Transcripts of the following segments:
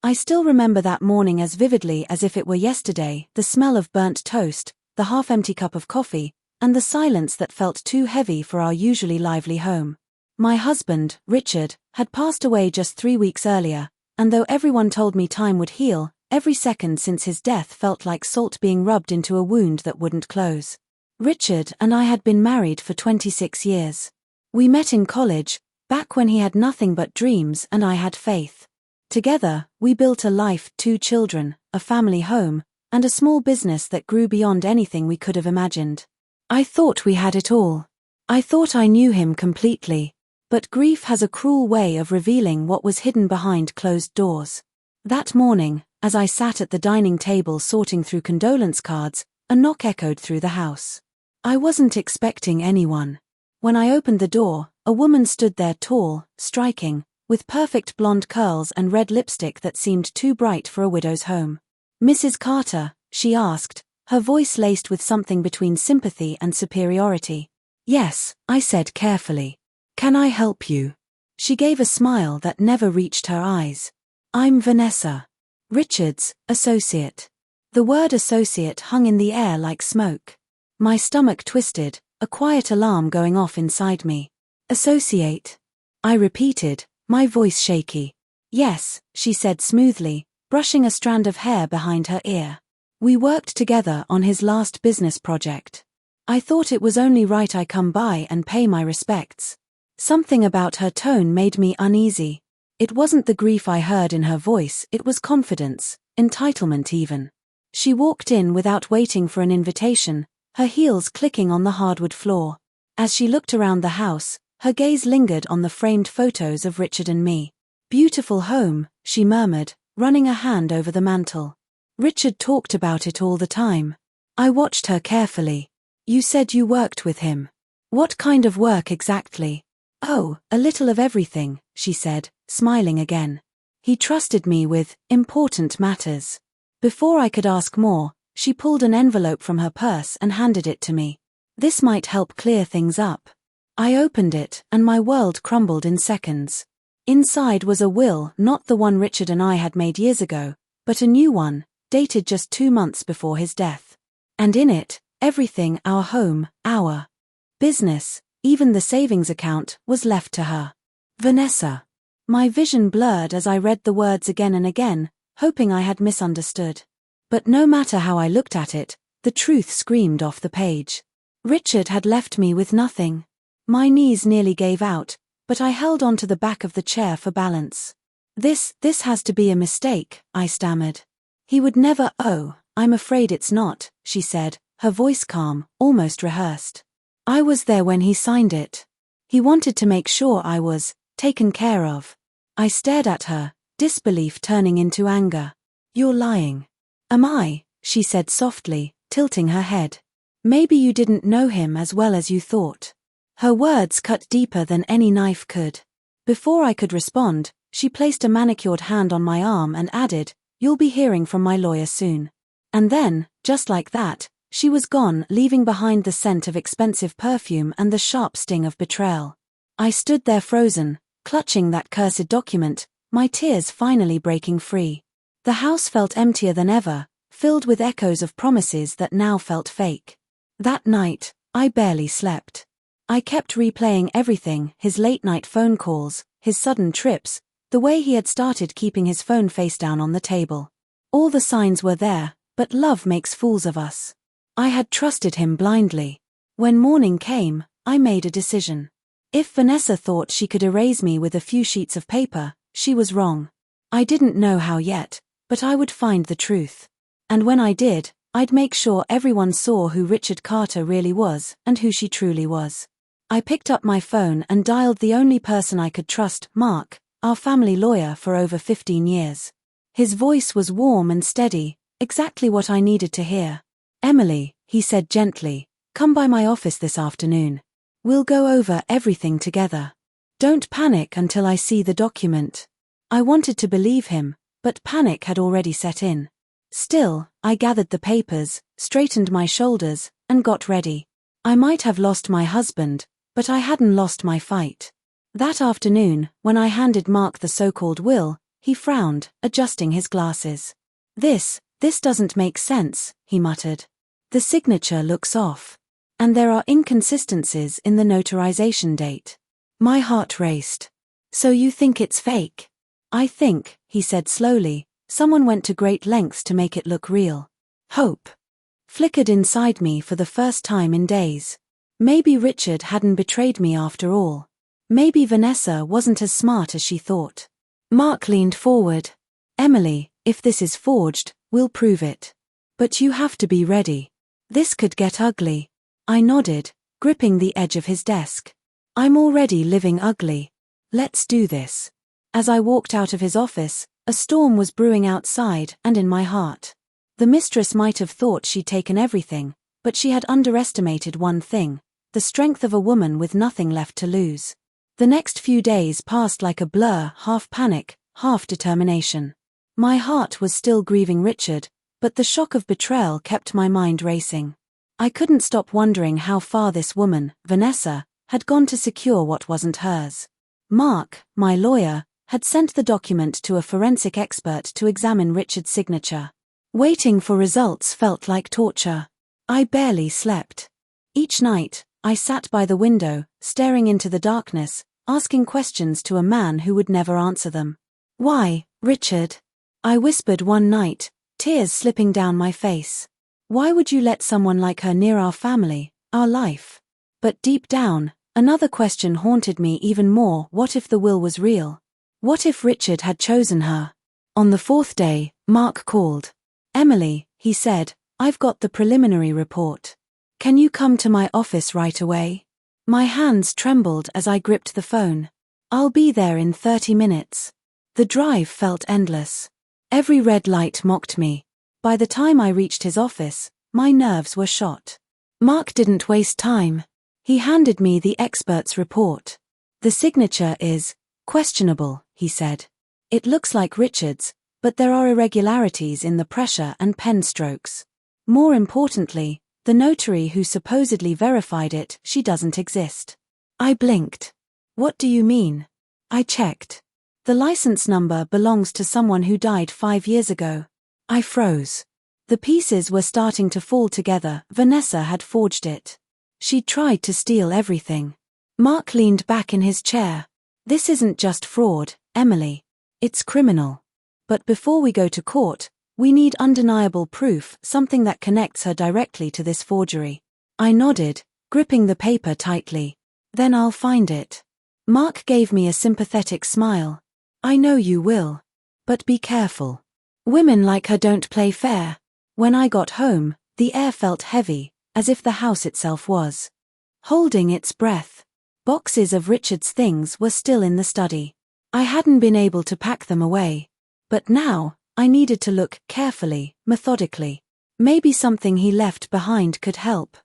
I still remember that morning as vividly as if it were yesterday, the smell of burnt toast, the half-empty cup of coffee, and the silence that felt too heavy for our usually lively home. My husband, Richard, had passed away just 3 weeks earlier, and though everyone told me time would heal, every second since his death felt like salt being rubbed into a wound that wouldn't close. Richard and I had been married for 26 years. We met in college, back when he had nothing but dreams and I had faith. Together, we built a life, 2 children, a family home, and a small business that grew beyond anything we could have imagined. I thought we had it all. I thought I knew him completely. But grief has a cruel way of revealing what was hidden behind closed doors. That morning, as I sat at the dining table sorting through condolence cards, a knock echoed through the house. I wasn't expecting anyone. When I opened the door, a woman stood there, tall, striking, with perfect blonde curls and red lipstick that seemed too bright for a widow's home. "Mrs. Carter?" she asked, her voice laced with something between sympathy and superiority. "Yes," I said carefully. "Can I help you?" She gave a smile that never reached her eyes. "I'm Vanessa. Richard's associate." The word associate hung in the air like smoke. My stomach twisted, a quiet alarm going off inside me. "Associate?" I repeated, my voice shaky. "Yes," she said smoothly, brushing a strand of hair behind her ear. "We worked together on his last business project. I thought it was only right I come by and pay my respects." Something about her tone made me uneasy. It wasn't the grief I heard in her voice, it was confidence, entitlement even. She walked in without waiting for an invitation, her heels clicking on the hardwood floor. As she looked around the house, her gaze lingered on the framed photos of Richard and me. "Beautiful home," she murmured, running a hand over the mantel. "Richard talked about it all the time." I watched her carefully. "You said you worked with him. What kind of work exactly?" "Oh, a little of everything," she said, smiling again. "He trusted me with important matters." Before I could ask more, she pulled an envelope from her purse and handed it to me. "This might help clear things up." I opened it, and my world crumbled in seconds. Inside was a will, not the one Richard and I had made years ago, but a new one, dated just 2 months before his death. And in it, everything, our home, our business, even the savings account, was left to her. Vanessa. My vision blurred as I read the words again and again, hoping I had misunderstood. But no matter how I looked at it, the truth screamed off the page. Richard had left me with nothing. My knees nearly gave out, but I held onto the back of the chair for balance. This has to be a mistake," I stammered. "He would never." "Oh, I'm afraid it's not," she said, her voice calm, almost rehearsed. "I was there when he signed it. He wanted to make sure I was taken care of." I stared at her, disbelief turning into anger. "You're lying." "Am I?" she said softly, tilting her head. "Maybe you didn't know him as well as you thought." Her words cut deeper than any knife could. Before I could respond, she placed a manicured hand on my arm and added, "You'll be hearing from my lawyer soon." And then, just like that, she was gone, leaving behind the scent of expensive perfume and the sharp sting of betrayal. I stood there frozen, clutching that cursed document, my tears finally breaking free. The house felt emptier than ever, filled with echoes of promises that now felt fake. That night, I barely slept. I kept replaying everything, his late-night phone calls, his sudden trips, the way he had started keeping his phone face down on the table. All the signs were there, but love makes fools of us. I had trusted him blindly. When morning came, I made a decision. If Vanessa thought she could erase me with a few sheets of paper, she was wrong. I didn't know how yet, but I would find the truth. And when I did, I'd make sure everyone saw who Richard Carter really was and who she truly was. I picked up my phone and dialed the only person I could trust, Mark, our family lawyer for over 15 years. His voice was warm and steady, exactly what I needed to hear. "Emily," he said gently, "come by my office this afternoon. We'll go over everything together. Don't panic until I see the document." I wanted to believe him, but panic had already set in. Still, I gathered the papers, straightened my shoulders, and got ready. I might have lost my husband, but I hadn't lost my fight. That afternoon, when I handed Mark the so-called will, He frowned, adjusting his glasses. This doesn't make sense, he muttered. The signature looks off. And there are inconsistencies in the notarization date. My heart raced. So you think it's fake? I think, he said slowly, someone went to great lengths to make it look real. Hope flickered inside me for the first time in days. Maybe Richard hadn't betrayed me after all. Maybe Vanessa wasn't as smart as she thought. Mark leaned forward. Emily, if this is forged, we'll prove it. But you have to be ready. This could get ugly. I nodded, gripping the edge of his desk. I'm already living ugly. Let's do this. As I walked out of his office, a storm was brewing outside and in my heart. The mistress might have thought she'd taken everything, but she had underestimated one thing: the strength of a woman with nothing left to lose. The next few days passed like a blur, half panic, half determination. My heart was still grieving Richard, but the shock of betrayal kept my mind racing. I couldn't stop wondering how far this woman, Vanessa, had gone to secure what wasn't hers. Mark, my lawyer, had sent the document to a forensic expert to examine Richard's signature. Waiting for results felt like torture. I barely slept. Each night, I sat by the window, staring into the darkness, asking questions to a man who would never answer them. Why, Richard? I whispered one night, tears slipping down my face. Why would you let someone like her near our family, our life? But deep down, another question haunted me even more. What if the will was real? What if Richard had chosen her? On the fourth day, Mark called. Emily, he said, I've got the preliminary report. Can you come to my office right away? My hands trembled as I gripped the phone. I'll be there in 30 minutes. The drive felt endless. Every red light mocked me. By the time I reached his office, my nerves were shot. Mark didn't waste time. He handed me the expert's report. The signature is questionable, he said. It looks like Richard's, but there are irregularities in the pressure and pen strokes. More importantly, the notary who supposedly verified it, she doesn't exist. I blinked. What do you mean? I checked. The license number belongs to someone who died 5 years ago. I froze. The pieces were starting to fall together. Vanessa had forged it. She'd tried to steal everything. Mark leaned back in his chair. This isn't just fraud, Emily. It's criminal. But before we go to court, we need undeniable proof, something that connects her directly to this forgery. I nodded, gripping the paper tightly. Then I'll find it. Mark gave me a sympathetic smile. I know you will. But be careful. Women like her don't play fair. When I got home, the air felt heavy, as if the house itself was holding its breath. Boxes of Richard's things were still in the study. I hadn't been able to pack them away. But now, I needed to look carefully, methodically. Maybe something he left behind could help.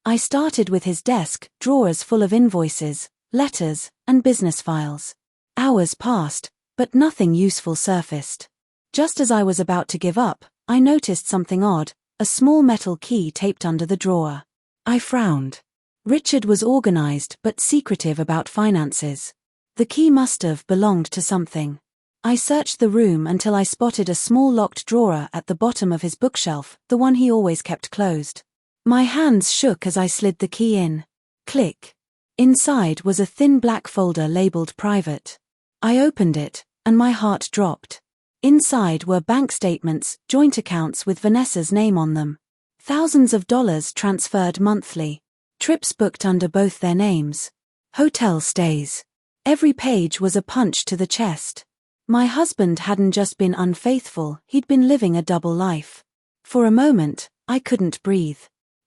I started with his desk, drawers full of invoices, letters, and business files. Hours passed, but nothing useful surfaced. Just as I was about to give up, I noticed something odd, a small metal key taped under the drawer. I frowned. Richard was organized but secretive about finances. The key must have belonged to something. I searched the room until I spotted a small locked drawer at the bottom of his bookshelf, the one he always kept closed. My hands shook as I slid the key in. Click. Inside was a thin black folder labeled private. I opened it, and my heart dropped. Inside were bank statements, joint accounts with Vanessa's name on them. Thousands of dollars transferred monthly. Trips booked under both their names. Hotel stays. Every page was a punch to the chest. My husband hadn't just been unfaithful, he'd been living a double life. For a moment, I couldn't breathe.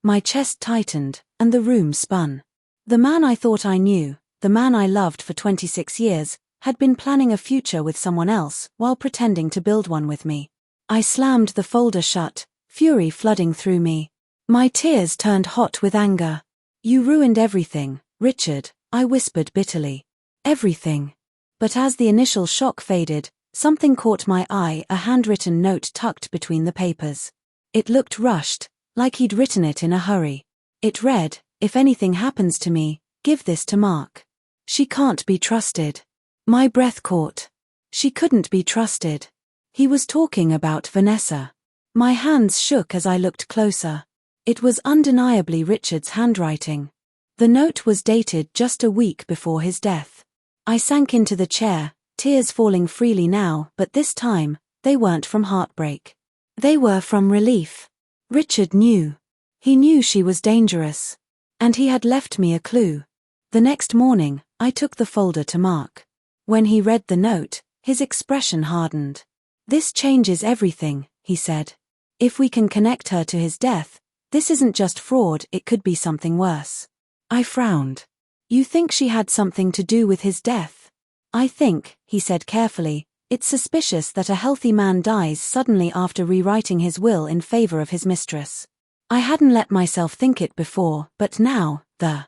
My chest tightened, and the room spun. The man I thought I knew, the man I loved for 26 years, had been planning a future with someone else while pretending to build one with me. I slammed the folder shut, fury flooding through me. My tears turned hot with anger. You ruined everything, Richard, I whispered bitterly. Everything. But as the initial shock faded, something caught my eye, a handwritten note tucked between the papers. It looked rushed, like he'd written it in a hurry. It read, "If anything happens to me, give this to Mark. She can't be trusted." My breath caught. She couldn't be trusted. He was talking about Vanessa. My hands shook as I looked closer. It was undeniably Richard's handwriting. The note was dated just a week before his death. I sank into the chair, tears falling freely now, but this time, they weren't from heartbreak. They were from relief. Richard knew. He knew she was dangerous. And he had left me a clue. The next morning, I took the folder to Mark. When he read the note, his expression hardened. "This changes everything," he said. "If we can connect her to his death, this isn't just fraud, it could be something worse." I frowned. "You think she had something to do with his death?" "I think," he said carefully, "it's suspicious that a healthy man dies suddenly after rewriting his will in favor of his mistress." I hadn't let myself think it before, but now, the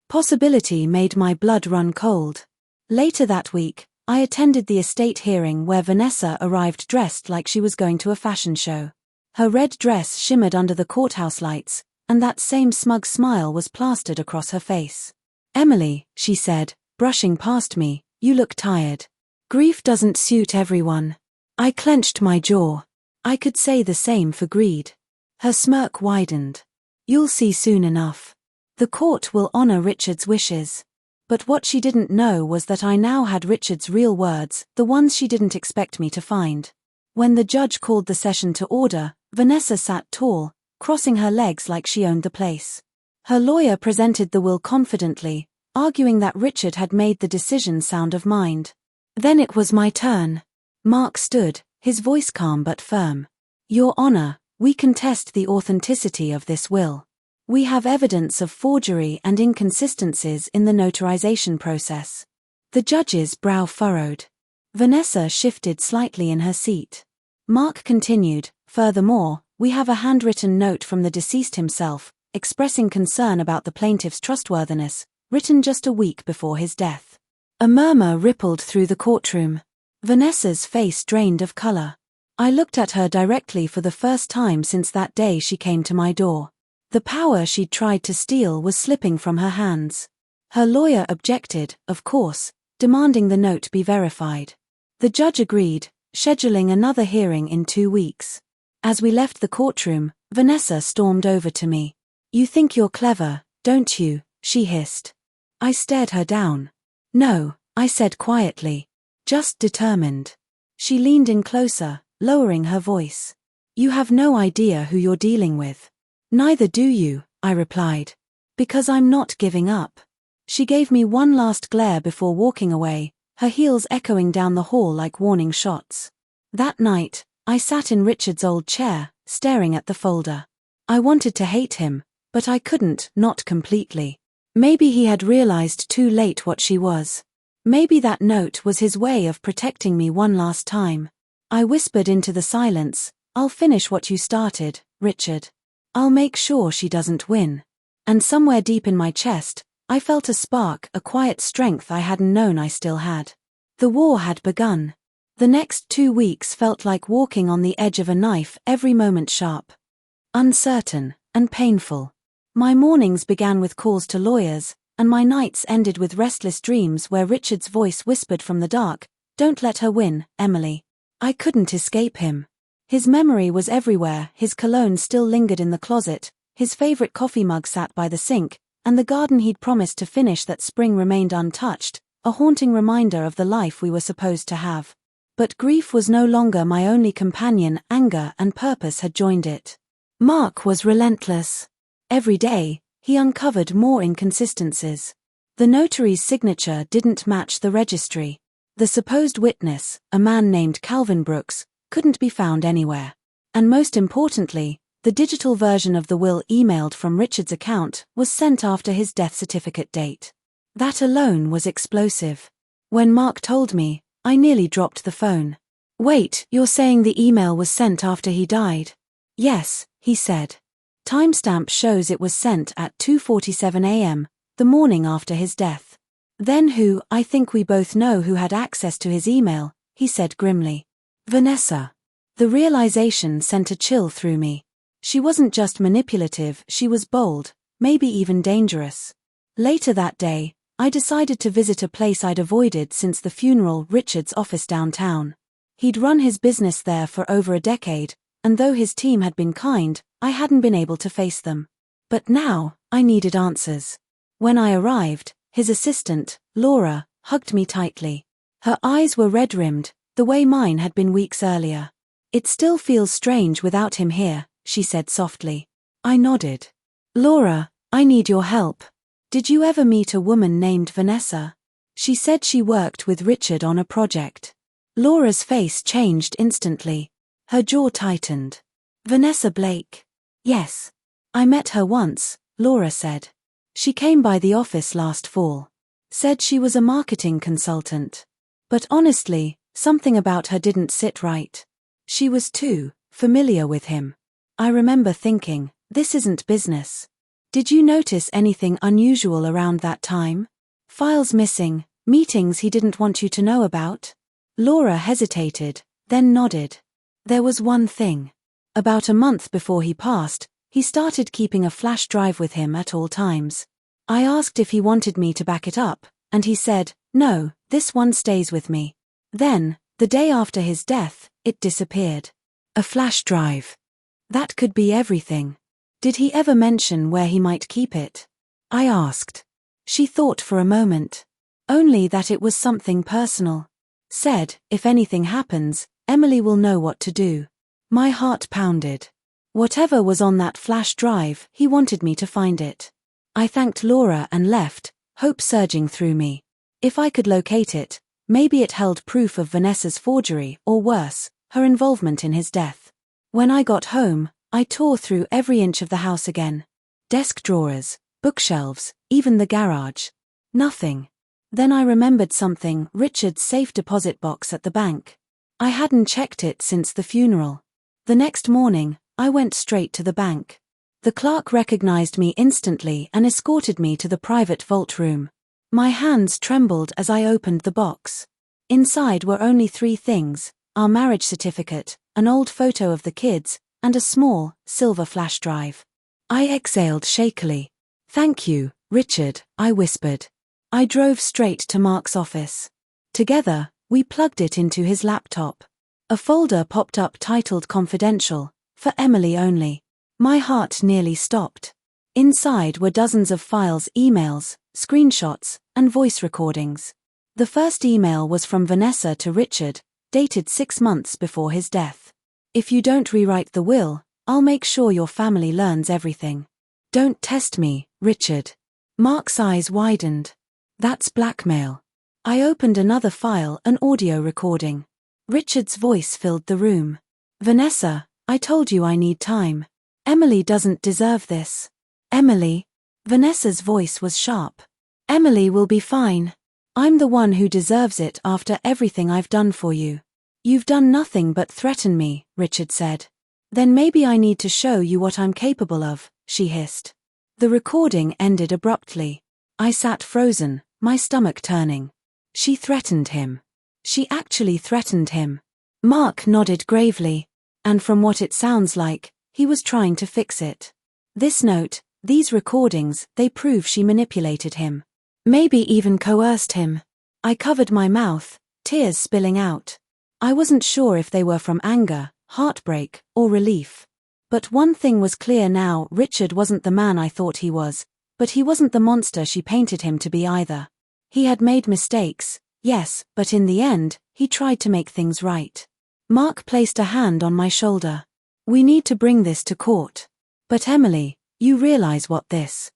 possibility made my blood run cold. Later that week, I attended the estate hearing where Vanessa arrived dressed like she was going to a fashion show. Her red dress shimmered under the courthouse lights, and that same smug smile was plastered across her face. "Emily," she said, brushing past me, "you look tired. Grief doesn't suit everyone." I clenched my jaw. I could say the same for greed. Her smirk widened. "You'll see soon enough. The court will honor Richard's wishes." But what she didn't know was that I now had Richard's real words, the ones she didn't expect me to find. When the judge called the session to order, Vanessa sat tall, crossing her legs like she owned the place. Her lawyer presented the will confidently, arguing that Richard had made the decision sound of mind. Then it was my turn. Mark stood, his voice calm but firm. "Your Honor, we contest the authenticity of this will. We have evidence of forgery and inconsistencies in the notarization process." The judge's brow furrowed. Vanessa shifted slightly in her seat. Mark continued, "Furthermore, we have a handwritten note from the deceased himself, expressing concern about the plaintiff's trustworthiness, written just a week before his death." A murmur rippled through the courtroom. Vanessa's face drained of color. I looked at her directly for the first time since that day she came to my door. The power she'd tried to steal was slipping from her hands. Her lawyer objected, of course, demanding the note be verified. The judge agreed, scheduling another hearing in 2 weeks. As we left the courtroom, Vanessa stormed over to me. "You think you're clever, don't you?" she hissed. I stared her down. "No," I said quietly. "Just determined." She leaned in closer, lowering her voice. "You have no idea who you're dealing with." "Neither do you," I replied. "Because I'm not giving up." She gave me one last glare before walking away, her heels echoing down the hall like warning shots. That night, I sat in Richard's old chair, staring at the folder. I wanted to hate him, but I couldn't, not completely. Maybe he had realized too late what she was. Maybe that note was his way of protecting me one last time. I whispered into the silence, "I'll finish what you started, Richard. I'll make sure she doesn't win." And somewhere deep in my chest, I felt a spark, a quiet strength I hadn't known I still had. The war had begun. The next 2 weeks felt like walking on the edge of a knife, every moment sharp, uncertain, and painful. My mornings began with calls to lawyers, and my nights ended with restless dreams where Richard's voice whispered from the dark, "Don't let her win, Emily." I couldn't escape him. His memory was everywhere, his cologne still lingered in the closet, his favorite coffee mug sat by the sink, and the garden he'd promised to finish that spring remained untouched, a haunting reminder of the life we were supposed to have. But grief was no longer my only companion, anger and purpose had joined it. Mark was relentless. Every day, he uncovered more inconsistencies. The notary's signature didn't match the registry. The supposed witness, a man named Calvin Brooks, couldn't be found anywhere. And most importantly, the digital version of the will emailed from Richard's account was sent after his death certificate date. That alone was explosive. When Mark told me, I nearly dropped the phone. "Wait, you're saying the email was sent after he died?" "Yes," he said. "Timestamp shows it was sent at 2:47 a.m., the morning after his death." "Then who, I think we both know who had access to his email," he said grimly. "Vanessa." The realization sent a chill through me. She wasn't just manipulative, she was bold, maybe even dangerous. Later that day, I decided to visit a place I'd avoided since the funeral, Richard's office downtown. He'd run his business there for over a decade, and though his team had been kind, I hadn't been able to face them. But now, I needed answers. When I arrived, his assistant, Laura, hugged me tightly. Her eyes were red-rimmed, the way mine had been weeks earlier. "It still feels strange without him here," she said softly. I nodded. "Laura, I need your help. Did you ever meet a woman named Vanessa?" She said she worked with Richard on a project. Laura's face changed instantly. Her jaw tightened. "Vanessa Blake?" "Yes. I met her once," Laura said. "She came by the office last fall. Said she was a marketing consultant. But honestly, something about her didn't sit right. She was too familiar with him." I remember thinking, this isn't business. "Did you notice anything unusual around that time? Files missing, meetings he didn't want you to know about?" Laura hesitated, then nodded. "There was one thing. About a month before he passed, he started keeping a flash drive with him at all times. I asked if he wanted me to back it up, and he said, 'No, this one stays with me.' Then, the day after his death, it disappeared." A flash drive. That could be everything. "Did he ever mention where he might keep it?" I asked. She thought for a moment. "Only that it was something personal. Said, if anything happens, Emily will know what to do." My heart pounded. Whatever was on that flash drive, he wanted me to find it. I thanked Laura and left, hope surging through me. If I could locate it, maybe it held proof of Vanessa's forgery, or worse, her involvement in his death. When I got home, I tore through every inch of the house again. Desk drawers, bookshelves, even the garage. Nothing. Then I remembered something, Richard's safe deposit box at the bank. I hadn't checked it since the funeral. The next morning, I went straight to the bank. The clerk recognized me instantly and escorted me to the private vault room. My hands trembled as I opened the box. Inside were only 3 things: our marriage certificate, an old photo of the kids, and a small, silver flash drive. I exhaled shakily. "Thank you, Richard," I whispered. I drove straight to Mark's office. Together, we plugged it into his laptop. A folder popped up titled Confidential, for Emily only. My heart nearly stopped. Inside were dozens of files, emails, screenshots, and voice recordings. The first email was from Vanessa to Richard, dated 6 months before his death. "If you don't rewrite the will, I'll make sure your family learns everything. Don't test me, Richard." Mark's eyes widened. "That's blackmail." I opened another file, an audio recording. Richard's voice filled the room. "Vanessa, I told you I need time. Emily doesn't deserve this." "Emily?" Vanessa's voice was sharp. "Emily will be fine. I'm the one who deserves it after everything I've done for you." "You've done nothing but threaten me," Richard said. "Then maybe I need to show you what I'm capable of," she hissed. The recording ended abruptly. I sat frozen, my stomach turning. She threatened him. She actually threatened him. Mark nodded gravely. And from what it sounds like, he was trying to fix it. This note, these recordings, they prove she manipulated him. Maybe even coerced him. I covered my mouth, tears spilling out. I wasn't sure if they were from anger, heartbreak, or relief. But one thing was clear now: Richard wasn't the man I thought he was, but he wasn't the monster she painted him to be either. He had made mistakes, yes, but in the end, he tried to make things right. Mark placed a hand on my shoulder. "We need to bring this to court. But Emily, you realize what this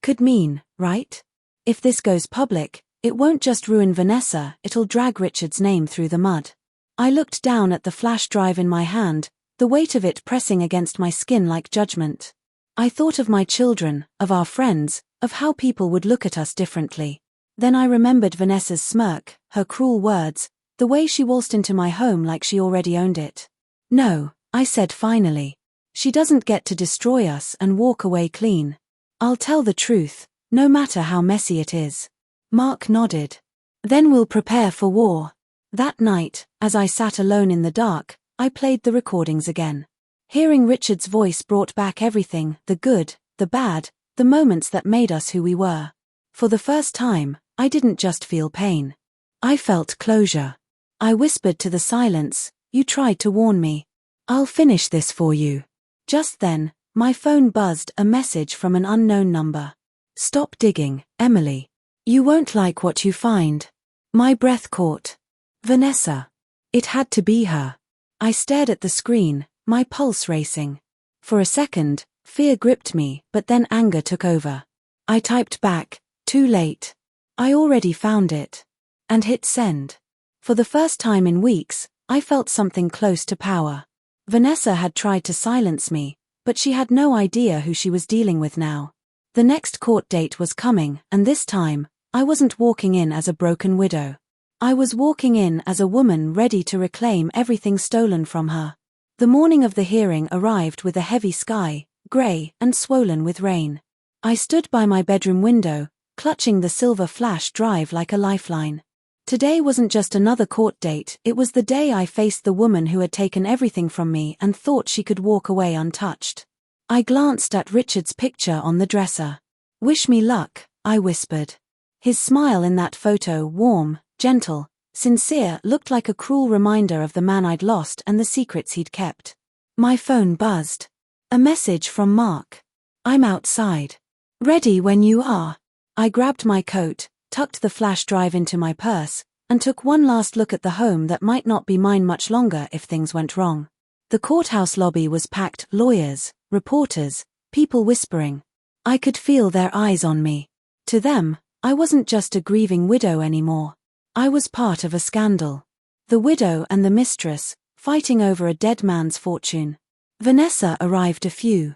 could mean, right? If this goes public, it won't just ruin Vanessa, it'll drag Richard's name through the mud." I looked down at the flash drive in my hand, the weight of it pressing against my skin like judgment. I thought of my children, of our friends, of how people would look at us differently. Then I remembered Vanessa's smirk, her cruel words, the way she waltzed into my home like she already owned it. "No," I said finally. "She doesn't get to destroy us and walk away clean. I'll tell the truth, no matter how messy it is." Mark nodded. "Then we'll prepare for war." That night, as I sat alone in the dark, I played the recordings again. Hearing Richard's voice brought back everything, the good, the bad, the moments that made us who we were. For the first time, I didn't just feel pain. I felt closure. I whispered to the silence, "You tried to warn me. I'll finish this for you." Just then, my phone buzzed, a message from an unknown number. "Stop digging, Emily. You won't like what you find." My breath caught. Vanessa. It had to be her. I stared at the screen, my pulse racing. For a second, fear gripped me, but then anger took over. I typed back, "Too late. I already found it." And hit send. For the first time in weeks, I felt something close to power. Vanessa had tried to silence me, but she had no idea who she was dealing with now. The next court date was coming, and this time, I wasn't walking in as a broken widow. I was walking in as a woman ready to reclaim everything stolen from her. The morning of the hearing arrived with a heavy sky, grey and swollen with rain. I stood by my bedroom window, clutching the silver flash drive like a lifeline. Today wasn't just another court date, it was the day I faced the woman who had taken everything from me and thought she could walk away untouched. I glanced at Richard's picture on the dresser. "Wish me luck," I whispered. His smile in that photo, warm, gentle, sincere, looked like a cruel reminder of the man I'd lost and the secrets he'd kept. My phone buzzed. A message from Mark. "I'm outside. Ready when you are." I grabbed my coat, tucked the flash drive into my purse, and took one last look at the home that might not be mine much longer if things went wrong. The courthouse lobby was packed, lawyers, reporters, people whispering. I could feel their eyes on me. To them, I wasn't just a grieving widow anymore. I was part of a scandal. The widow and the mistress, fighting over a dead man's fortune. Vanessa arrived a few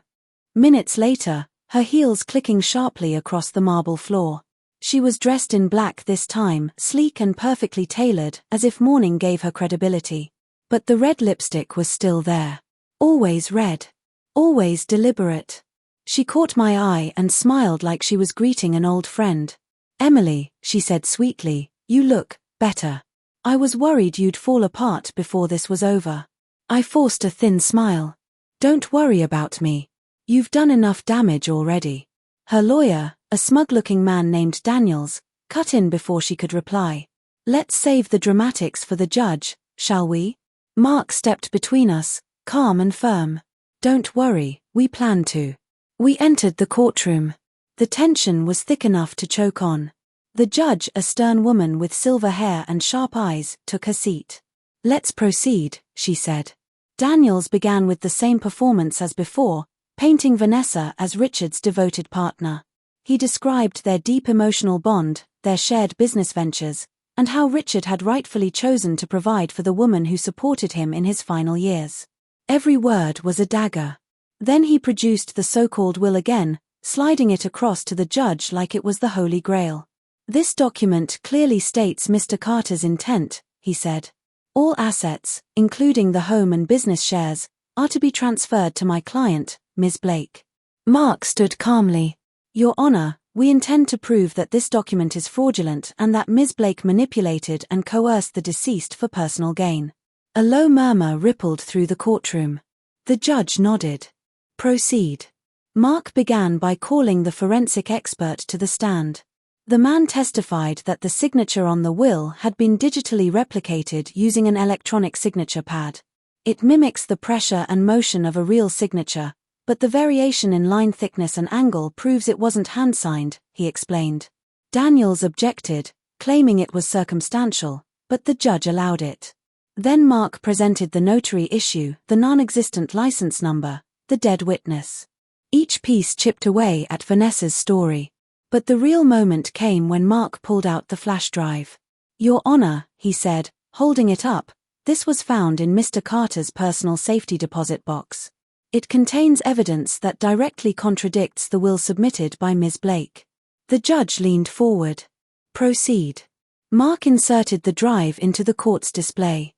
minutes later, her heels clicking sharply across the marble floor. She was dressed in black this time, sleek and perfectly tailored, as if mourning gave her credibility. But the red lipstick was still there. Always red. Always deliberate. She caught my eye and smiled like she was greeting an old friend. "Emily," she said sweetly, "you look better. I was worried you'd fall apart before this was over." I forced a thin smile. "Don't worry about me. You've done enough damage already." Her lawyer, a smug-looking man named Daniels, cut in before she could reply. "Let's save the dramatics for the judge, shall we?" Mark stepped between us, calm and firm. "Don't worry, we plan to." We entered the courtroom. The tension was thick enough to choke on. The judge, a stern woman with silver hair and sharp eyes, took her seat. "Let's proceed," she said. Daniels began with the same performance as before, painting Vanessa as Richard's devoted partner. He described their deep emotional bond, their shared business ventures, and how Richard had rightfully chosen to provide for the woman who supported him in his final years. Every word was a dagger. Then he produced the so-called will again, sliding it across to the judge like it was the Holy Grail. "This document clearly states Mr. Carter's intent," he said. "All assets, including the home and business shares, are to be transferred to my client, Ms. Blake." Mark stood calmly. "Your Honor, we intend to prove that this document is fraudulent and that Ms. Blake manipulated and coerced the deceased for personal gain." A low murmur rippled through the courtroom. The judge nodded. "Proceed." Mark began by calling the forensic expert to the stand. The man testified that the signature on the will had been digitally replicated using an electronic signature pad. It mimics the pressure and motion of a real signature, but the variation in line thickness and angle proves it wasn't hand-signed, he explained. Daniels objected, claiming it was circumstantial, but the judge allowed it. Then Mark presented the notary issue, the non-existent license number, the dead witness. Each piece chipped away at Vanessa's story. But the real moment came when Mark pulled out the flash drive. "Your Honor," he said, holding it up, "this was found in Mr. Carter's personal safety deposit box. It contains evidence that directly contradicts the will submitted by Ms. Blake." The judge leaned forward. "Proceed." Mark inserted the drive into the court's display.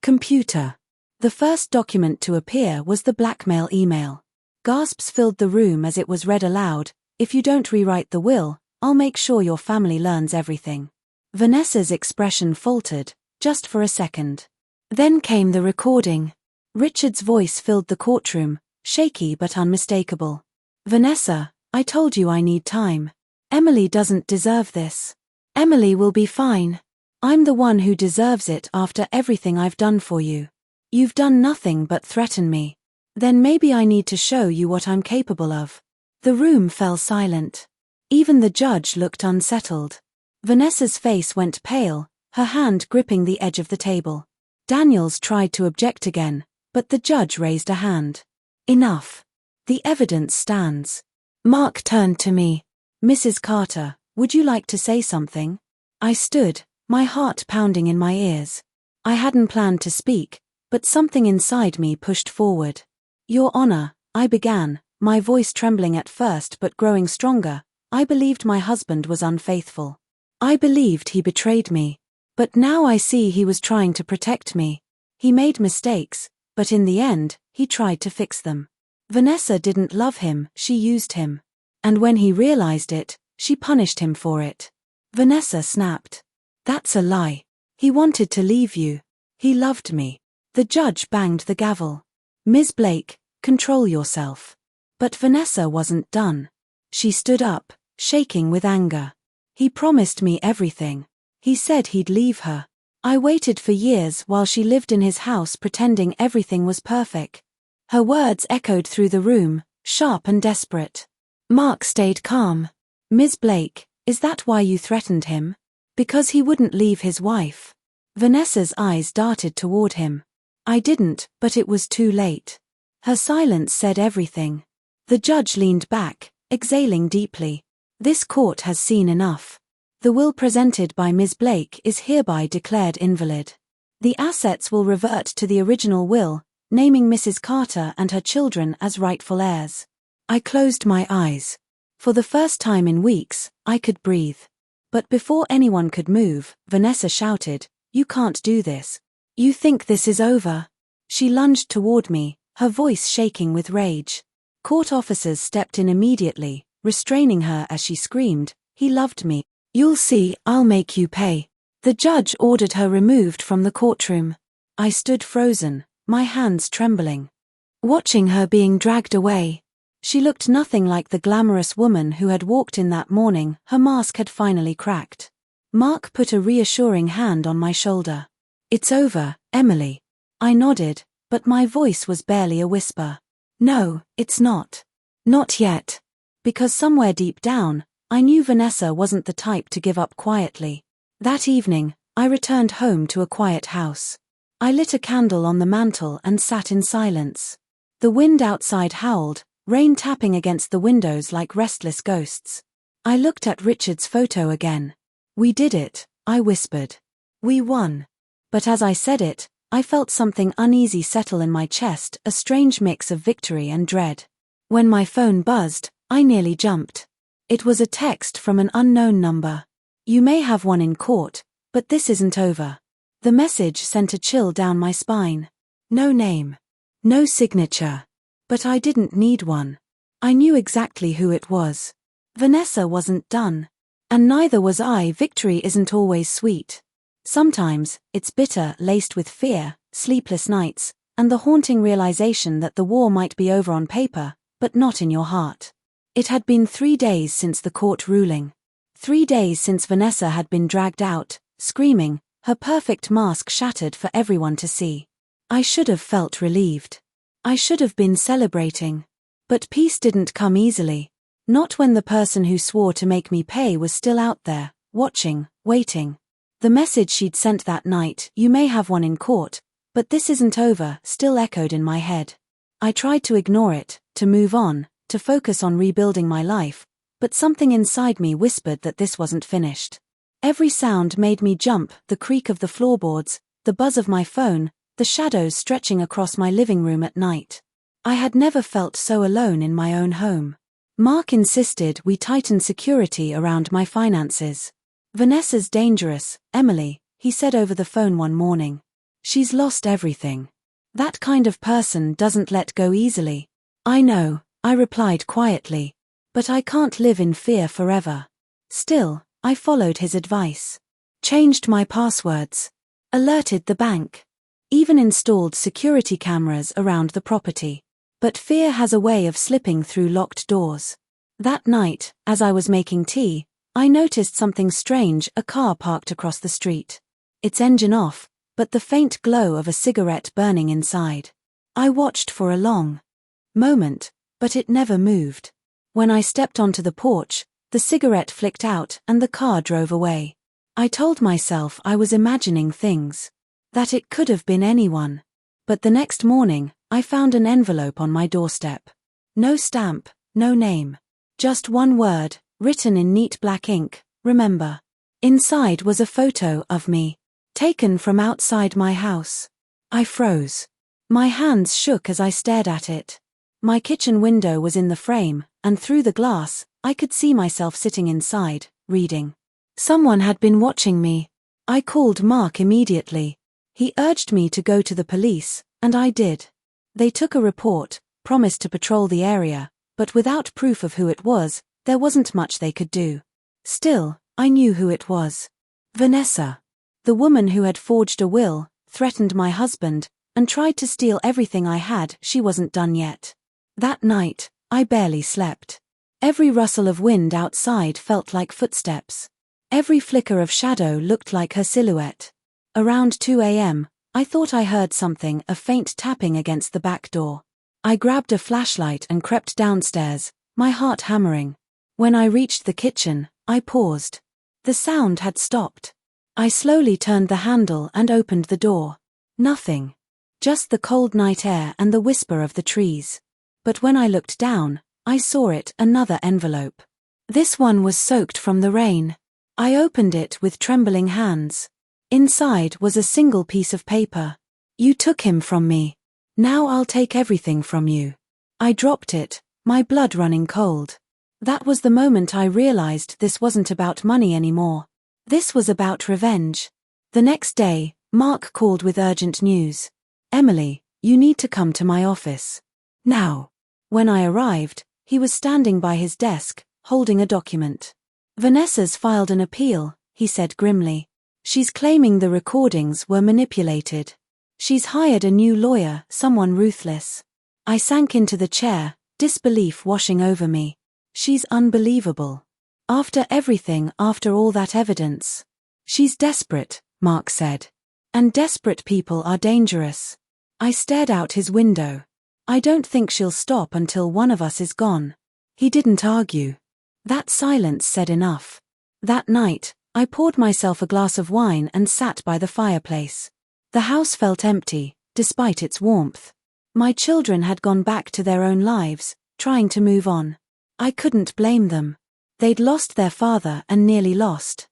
Computer. The first document to appear was the blackmail email. Gasps filled the room as it was read aloud. "If you don't rewrite the will, I'll make sure your family learns everything." Vanessa's expression faltered, just for a second. Then came the recording. Richard's voice filled the courtroom, shaky but unmistakable. "Vanessa, I told you I need time. Emily doesn't deserve this. Emily will be fine. I'm the one who deserves it after everything I've done for you. You've done nothing but threaten me. Then maybe I need to show you what I'm capable of." The room fell silent. Even the judge looked unsettled. Vanessa's face went pale, her hand gripping the edge of the table. Daniels tried to object again, but the judge raised a hand. "Enough. The evidence stands." Mark turned to me. "Mrs. Carter, would you like to say something?" I stood, my heart pounding in my ears. I hadn't planned to speak, but something inside me pushed forward. "Your Honor," I began, my voice trembling at first but growing stronger, "I believed my husband was unfaithful. I believed he betrayed me. But now I see he was trying to protect me. He made mistakes, but in the end, he tried to fix them. Vanessa didn't love him, she used him. And when he realized it, she punished him for it." Vanessa snapped. "That's a lie. He wanted to leave you. He loved me." The judge banged the gavel. "Ms. Blake, control yourself." But Vanessa wasn't done. She stood up, shaking with anger. "He promised me everything. He said he'd leave her. I waited for years while she lived in his house pretending everything was perfect." Her words echoed through the room, sharp and desperate. Mark stayed calm. "Ms. Blake, is that why you threatened him? Because he wouldn't leave his wife?" Vanessa's eyes darted toward him. "I didn't, but it was too late." Her silence said everything. The judge leaned back, exhaling deeply. "This court has seen enough. The will presented by Ms. Blake is hereby declared invalid. The assets will revert to the original will, naming Mrs. Carter and her children as rightful heirs." I closed my eyes. For the first time in weeks, I could breathe. But before anyone could move, Vanessa shouted, "You can't do this. You think this is over?" She lunged toward me, her voice shaking with rage. Court officers stepped in immediately, restraining her as she screamed, "He loved me. You'll see, I'll make you pay." The judge ordered her removed from the courtroom. I stood frozen, my hands trembling, watching her being dragged away. She looked nothing like the glamorous woman who had walked in that morning. Her mask had finally cracked. Mark put a reassuring hand on my shoulder. "It's over, Emily." I nodded, but my voice was barely a whisper. "No, it's not. Not yet." Because somewhere deep down, I knew Vanessa wasn't the type to give up quietly. That evening, I returned home to a quiet house. I lit a candle on the mantel and sat in silence. The wind outside howled, rain tapping against the windows like restless ghosts. I looked at Richard's photo again. "We did it," I whispered. "We won." But as I said it, I felt something uneasy settle in my chest, a strange mix of victory and dread. When my phone buzzed, I nearly jumped. It was a text from an unknown number. "You may have won in court, but this isn't over." The message sent a chill down my spine. No name. No signature. But I didn't need one. I knew exactly who it was. Vanessa wasn't done. And neither was I. Victory isn't always sweet. Sometimes, it's bitter, laced with fear, sleepless nights, and the haunting realization that the war might be over on paper, but not in your heart. It had been 3 days since the court ruling. 3 days since Vanessa had been dragged out, screaming, her perfect mask shattered for everyone to see. I should have felt relieved. I should have been celebrating. But peace didn't come easily. Not when the person who swore to make me pay was still out there, watching, waiting. The message she'd sent that night, "You may have won in court, but this isn't over," still echoed in my head. I tried to ignore it, to move on, to focus on rebuilding my life, but something inside me whispered that this wasn't finished. Every sound made me jump, the creak of the floorboards, the buzz of my phone, the shadows stretching across my living room at night. I had never felt so alone in my own home. Mark insisted we tighten security around my finances. "Vanessa's dangerous, Emily," he said over the phone one morning. "She's lost everything. That kind of person doesn't let go easily." "I know," I replied quietly. "But I can't live in fear forever." Still, I followed his advice. Changed my passwords. Alerted the bank. Even installed security cameras around the property. But fear has a way of slipping through locked doors. That night, as I was making tea, I noticed something strange, a car parked across the street. Its engine off, but the faint glow of a cigarette burning inside. I watched for a long moment, but it never moved. When I stepped onto the porch, the cigarette flicked out and the car drove away. I told myself I was imagining things, that it could have been anyone. But the next morning, I found an envelope on my doorstep. No stamp, no name. Just one word, written in neat black ink, remember. Inside was a photo of me, taken from outside my house. I froze. My hands shook as I stared at it. My kitchen window was in the frame, and through the glass, I could see myself sitting inside, reading. Someone had been watching me. I called Mark immediately. He urged me to go to the police, and I did. They took a report, promised to patrol the area, but without proof of who it was, there wasn't much they could do. Still, I knew who it was. Vanessa. The woman who had forged a will, threatened my husband, and tried to steal everything I had. She wasn't done yet. That night, I barely slept. Every rustle of wind outside felt like footsteps. Every flicker of shadow looked like her silhouette. Around 2 a.m., I thought I heard something, a faint tapping against the back door. I grabbed a flashlight and crept downstairs, my heart hammering. When I reached the kitchen, I paused. The sound had stopped. I slowly turned the handle and opened the door. Nothing. Just the cold night air and the whisper of the trees. But when I looked down, I saw it, another envelope. This one was soaked from the rain. I opened it with trembling hands. Inside was a single piece of paper. You took him from me. Now I'll take everything from you. I dropped it, my blood running cold. That was the moment I realized this wasn't about money anymore. This was about revenge. The next day, Mark called with urgent news. Emily, you need to come to my office. Now. When I arrived, he was standing by his desk, holding a document. Vanessa's filed an appeal, he said grimly. She's claiming the recordings were manipulated. She's hired a new lawyer, someone ruthless. I sank into the chair, disbelief washing over me. She's unbelievable. After everything, after all that evidence. She's desperate, Mark said. And desperate people are dangerous. I stared out his window. I don't think she'll stop until one of us is gone. He didn't argue. That silence said enough. That night, I poured myself a glass of wine and sat by the fireplace. The house felt empty, despite its warmth. My children had gone back to their own lives, trying to move on. I couldn't blame them. They'd lost their father and nearly lost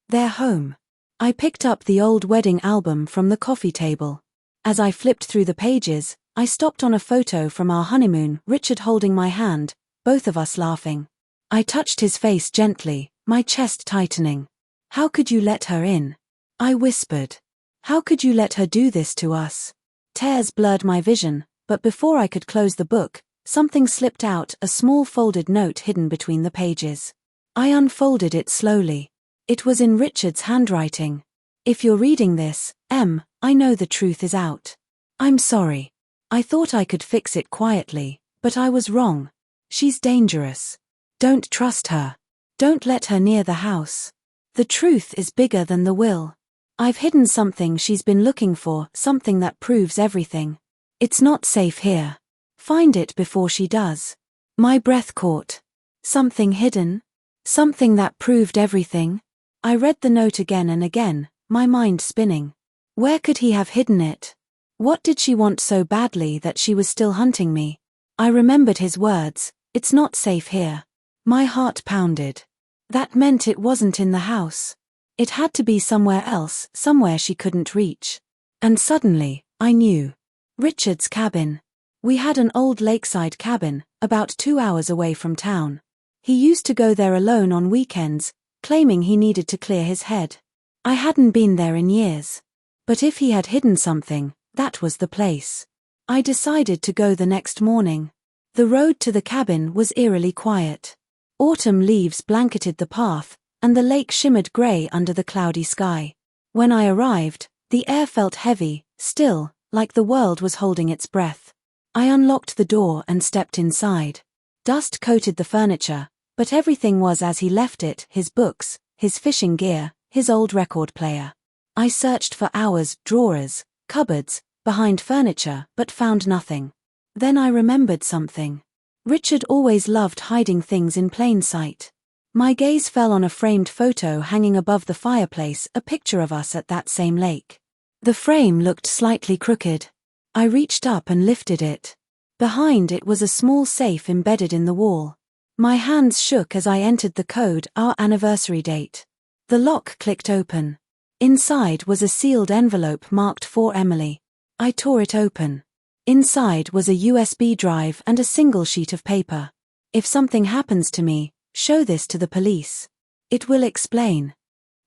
their home. I picked up the old wedding album from the coffee table. As I flipped through the pages, I stopped on a photo from our honeymoon, Richard holding my hand, both of us laughing. I touched his face gently, my chest tightening. How could you let her in? I whispered. How could you let her do this to us? Tears blurred my vision, but before I could close the book, something slipped out, a small folded note hidden between the pages. I unfolded it slowly. It was in Richard's handwriting. If you're reading this, I know the truth is out. I'm sorry. I thought I could fix it quietly, but I was wrong. She's dangerous. Don't trust her. Don't let her near the house. The truth is bigger than the will. I've hidden something she's been looking for, something that proves everything. It's not safe here. Find it before she does. My breath caught. Something hidden? Something that proved everything? I read the note again and again, my mind spinning. Where could he have hidden it? What did she want so badly that she was still hunting me? I remembered his words, it's not safe here. My heart pounded. That meant it wasn't in the house. It had to be somewhere else, somewhere she couldn't reach. And suddenly, I knew. Richard's cabin. We had an old lakeside cabin, about 2 hours away from town. He used to go there alone on weekends, claiming he needed to clear his head. I hadn't been there in years. But if he had hidden something, that was the place. I decided to go the next morning. The road to the cabin was eerily quiet. Autumn leaves blanketed the path, and the lake shimmered grey under the cloudy sky. When I arrived, the air felt heavy, still, like the world was holding its breath. I unlocked the door and stepped inside. Dust coated the furniture, But everything was as he left it, his books, his fishing gear, his old record player. I searched for hours, drawers, cupboards, behind furniture, but found nothing. Then I remembered something. Richard always loved hiding things in plain sight. My gaze fell on a framed photo hanging above the fireplace, a picture of us at that same lake. The frame looked slightly crooked. I reached up and lifted it. Behind it was a small safe embedded in the wall. My hands shook as I entered the code, our anniversary date. The lock clicked open. Inside was a sealed envelope marked for Emily. I tore it open. Inside was a USB drive and a single sheet of paper. If something happens to me, show this to the police. It will explain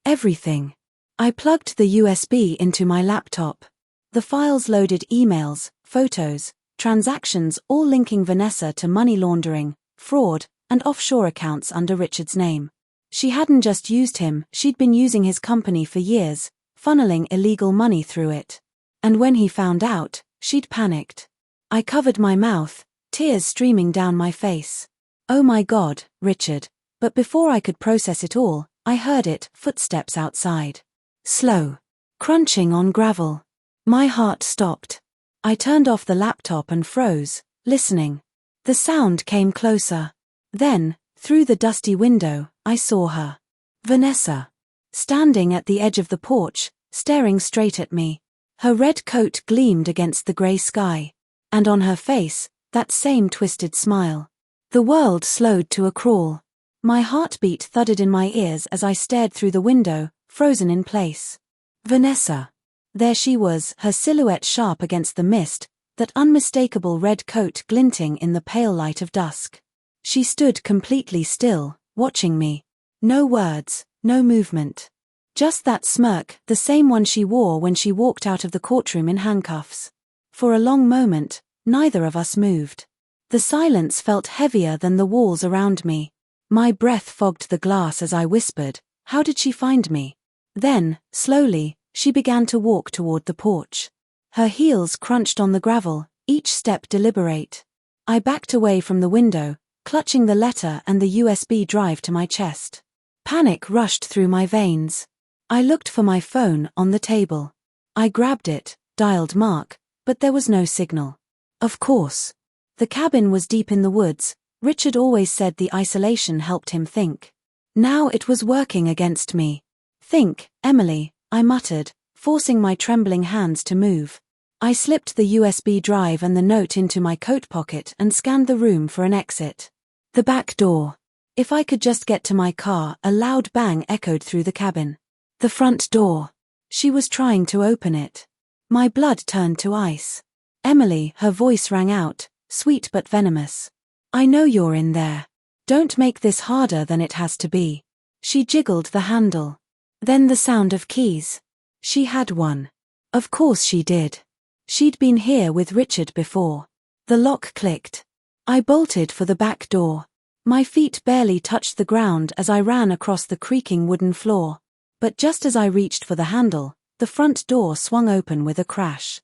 everything. I plugged the USB into my laptop. The files loaded emails, photos, transactions, all linking Vanessa to money laundering, fraud, and offshore accounts under Richard's name. She hadn't just used him, she'd been using his company for years, funneling illegal money through it. And when he found out, she'd panicked. I covered my mouth, tears streaming down my face. Oh my God, Richard. But before I could process it all, I heard it, footsteps outside. Slow. Crunching on gravel. My heart stopped. I turned off the laptop and froze, listening. The sound came closer. Then, through the dusty window, I saw her. Vanessa. Standing at the edge of the porch, staring straight at me. Her red coat gleamed against the grey sky. And on her face, that same twisted smile. The world slowed to a crawl. My heartbeat thudded in my ears as I stared through the window, frozen in place. Vanessa. There she was, her silhouette sharp against the mist, that unmistakable red coat glinting in the pale light of dusk. She stood completely still, watching me. No words, no movement. Just that smirk, the same one she wore when she walked out of the courtroom in handcuffs. For a long moment, neither of us moved. The silence felt heavier than the walls around me. My breath fogged the glass as I whispered, "How did she find me?" Then, slowly, she began to walk toward the porch. Her heels crunched on the gravel, each step deliberate. I backed away from the window, clutching the letter and the USB drive to my chest. Panic rushed through my veins. I looked for my phone on the table. I grabbed it, dialed Mark, but there was no signal. Of course. The cabin was deep in the woods. Richard always said the isolation helped him think. Now it was working against me. Think, Emily, I muttered, forcing my trembling hands to move. I slipped the USB drive and the note into my coat pocket and scanned the room for an exit. The back door. If I could just get to my car, a loud bang echoed through the cabin. The front door. She was trying to open it. My blood turned to ice. Emily, her voice rang out, sweet but venomous. I know you're in there. Don't make this harder than it has to be. She jiggled the handle. Then the sound of keys. She had one. Of course she did. She'd been here with Richard before. The lock clicked. I bolted for the back door. My feet barely touched the ground as I ran across the creaking wooden floor. But just as I reached for the handle, the front door swung open with a crash.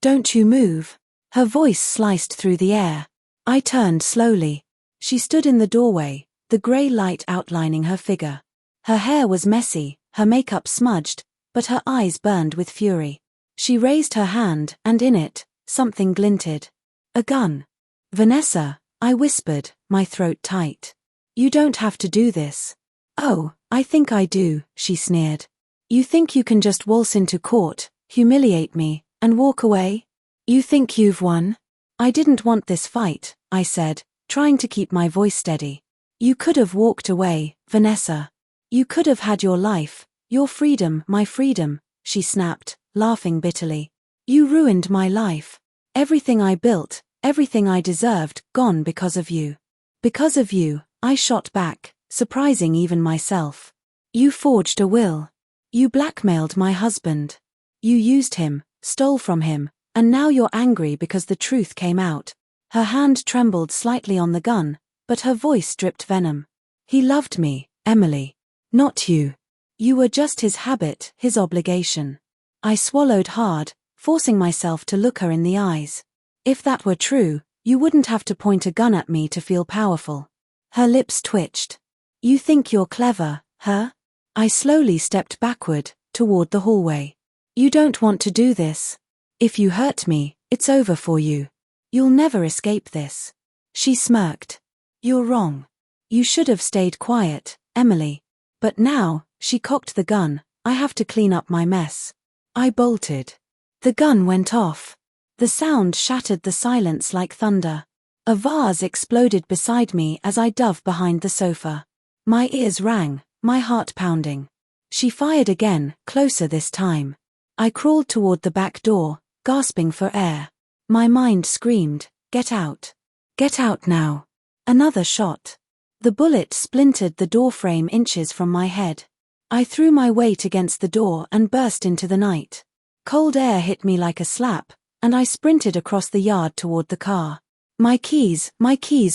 Don't you move. Her voice sliced through the air. I turned slowly. She stood in the doorway, the grey light outlining her figure. Her hair was messy, her makeup smudged, but her eyes burned with fury. She raised her hand, and in it, something glinted. A gun. Vanessa, I whispered, my throat tight. You don't have to do this. Oh, I think I do, she sneered. You think you can just waltz into court, humiliate me, and walk away? You think you've won? I didn't want this fight, I said, trying to keep my voice steady. You could have walked away, Vanessa. You could have had your life, your freedom, my freedom, she snapped, laughing bitterly. You ruined my life. Everything I built, everything I deserved, gone because of you. Because of you, I shot back, surprising even myself. You forged a will. You blackmailed my husband. You used him, stole from him, and now you're angry because the truth came out. Her hand trembled slightly on the gun, but her voice dripped venom. He loved me, Emily. Not you. You were just his habit, his obligation. I swallowed hard, forcing myself to look her in the eyes. If that were true, you wouldn't have to point a gun at me to feel powerful. Her lips twitched. You think you're clever, huh? I slowly stepped backward, toward the hallway. You don't want to do this. If you hurt me, it's over for you. You'll never escape this. She smirked. You're wrong. You should have stayed quiet, Emily. But now, she cocked the gun, I have to clean up my mess. I bolted. The gun went off. The sound shattered the silence like thunder. A vase exploded beside me as I dove behind the sofa. My ears rang, my heart pounding. She fired again, closer this time. I crawled toward the back door, gasping for air. My mind screamed, get out. Get out now. Another shot. The bullet splintered the doorframe inches from my head. I threw my weight against the door and burst into the night. Cold air hit me like a slap, and I sprinted across the yard toward the car. My keys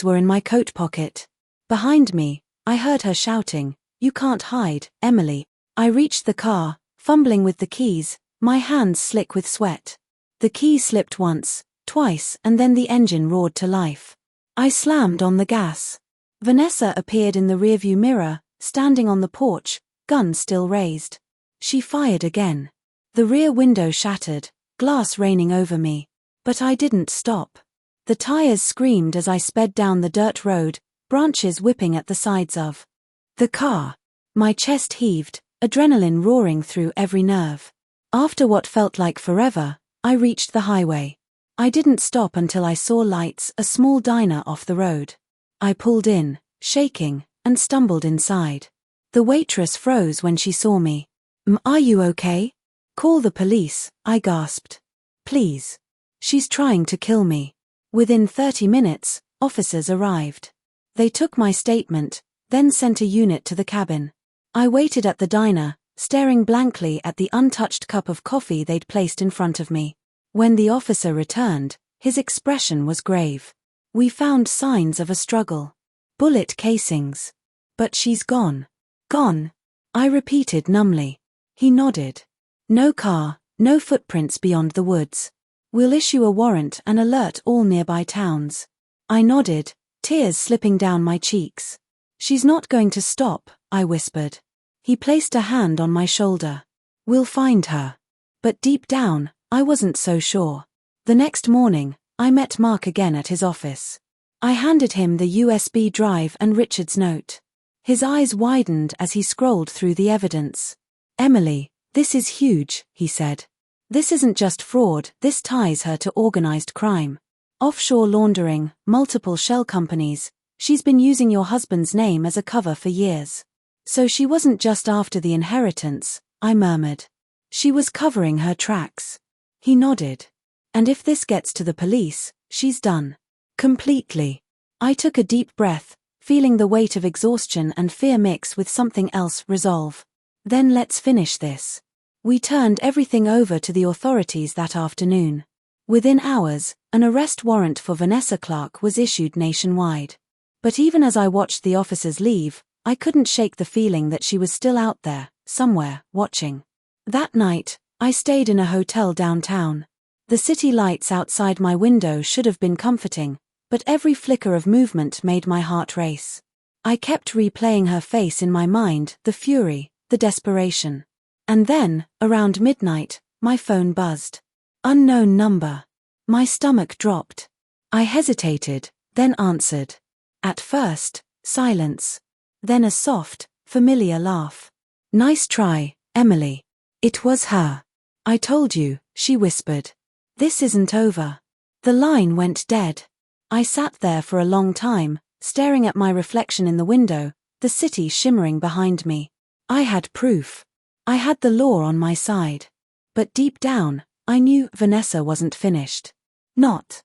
were in my coat pocket. Behind me, I heard her shouting, you can't hide, Emily. I reached the car, fumbling with the keys, my hands slick with sweat. The key slipped once, twice, and then the engine roared to life. I slammed on the gas. Vanessa appeared in the rearview mirror, standing on the porch, gun still raised. She fired again. The rear window shattered, glass raining over me. But I didn't stop. The tires screamed as I sped down the dirt road, branches whipping at the sides of the car. My chest heaved, adrenaline roaring through every nerve. After what felt like forever, I reached the highway. I didn't stop until I saw lights, a small diner off the road. I pulled in, shaking, and stumbled inside. The waitress froze when she saw me. Are you okay? Call the police, I gasped. Please. She's trying to kill me. Within 30 minutes, officers arrived. They took my statement, then sent a unit to the cabin. I waited at the diner, staring blankly at the untouched cup of coffee they'd placed in front of me. When the officer returned, his expression was grave. We found signs of a struggle. Bullet casings. But she's gone. Gone. I repeated numbly. He nodded. No car, no footprints beyond the woods. We'll issue a warrant and alert all nearby towns. I nodded, tears slipping down my cheeks. She's not going to stop, I whispered. He placed a hand on my shoulder. We'll find her. But deep down, I wasn't so sure. The next morning, I met Mark again at his office. I handed him the USB drive and Richard's note. His eyes widened as he scrolled through the evidence. Emily, this is huge, he said. This isn't just fraud, this ties her to organized crime. Offshore laundering, multiple shell companies. She's been using your husband's name as a cover for years. So she wasn't just after the inheritance, I murmured. She was covering her tracks. He nodded. And if this gets to the police, she's done. Completely. I took a deep breath, feeling the weight of exhaustion and fear mix with something else, resolve. Then let's finish this. We turned everything over to the authorities that afternoon. Within hours, an arrest warrant for Vanessa Clark was issued nationwide. But even as I watched the officers leave, I couldn't shake the feeling that she was still out there, somewhere, watching. That night, I stayed in a hotel downtown. The city lights outside my window should have been comforting, but every flicker of movement made my heart race. I kept replaying her face in my mind, the fury, the desperation. And then, around midnight, my phone buzzed. Unknown number. My stomach dropped. I hesitated, then answered. At first, silence. Then a soft, familiar laugh. Nice try, Emily. It was her. I told you, she whispered. This isn't over. The line went dead. I sat there for a long time, staring at my reflection in the window, the city shimmering behind me. I had proof. I had the law on my side. But deep down, I knew Vanessa wasn't finished. Not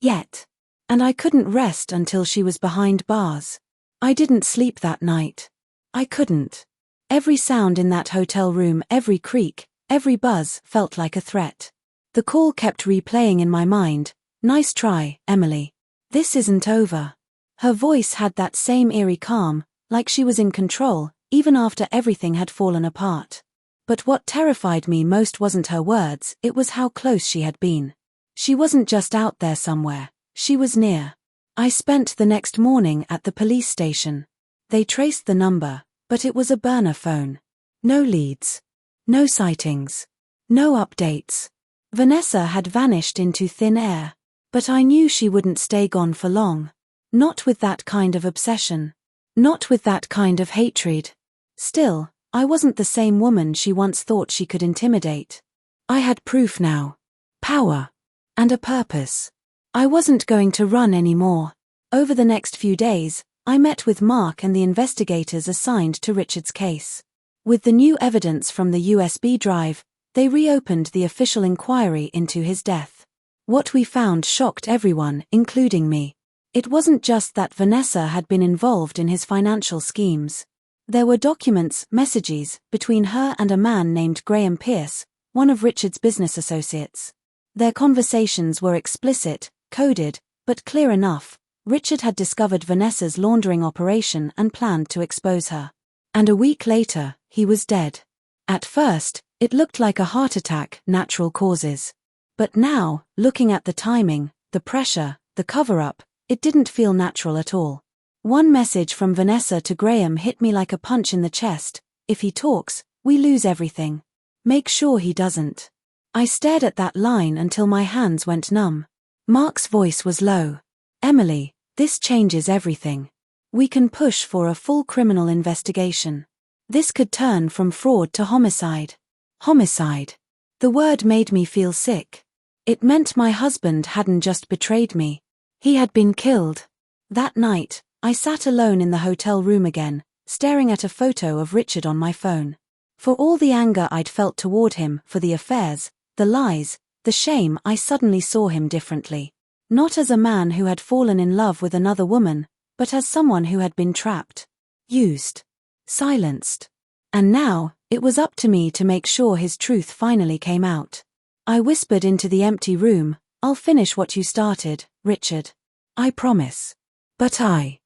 yet. And I couldn't rest until she was behind bars. I didn't sleep that night. I couldn't. Every sound in that hotel room, every creak, every buzz felt like a threat. The call kept replaying in my mind. Nice try, Emily. This isn't over. Her voice had that same eerie calm, like she was in control, even after everything had fallen apart. But what terrified me most wasn't her words, it was how close she had been. She wasn't just out there somewhere, she was near. I spent the next morning at the police station. They traced the number, but it was a burner phone. No leads. No sightings. No updates. Vanessa had vanished into thin air. But I knew she wouldn't stay gone for long. Not with that kind of obsession. Not with that kind of hatred. Still, I wasn't the same woman she once thought she could intimidate. I had proof now. Power. And a purpose. I wasn't going to run anymore. Over the next few days, I met with Mark and the investigators assigned to Richard's case. With the new evidence from the USB drive, they reopened the official inquiry into his death. What we found shocked everyone, including me. It wasn't just that Vanessa had been involved in his financial schemes. There were documents, messages, between her and a man named Graham Pierce, one of Richard's business associates. Their conversations were explicit, coded, but clear enough. Richard had discovered Vanessa's laundering operation and planned to expose her. And a week later, he was dead. At first, it looked like a heart attack, natural causes. But now, looking at the timing, the pressure, the cover-up, it didn't feel natural at all. One message from Vanessa to Graham hit me like a punch in the chest. If he talks, we lose everything. Make sure he doesn't. I stared at that line until my hands went numb. Mark's voice was low. Emily, this changes everything. We can push for a full criminal investigation. This could turn from fraud to homicide. Homicide. The word made me feel sick. It meant my husband hadn't just betrayed me. He had been killed. That night, I sat alone in the hotel room again, staring at a photo of Richard on my phone. For all the anger I'd felt toward him, for the affairs, the lies, the shame, I suddenly saw him differently. Not as a man who had fallen in love with another woman, but as someone who had been trapped, used, silenced. And now, it was up to me to make sure his truth finally came out. I whispered into the empty room, "I'll finish what you started, Richard. I promise." But I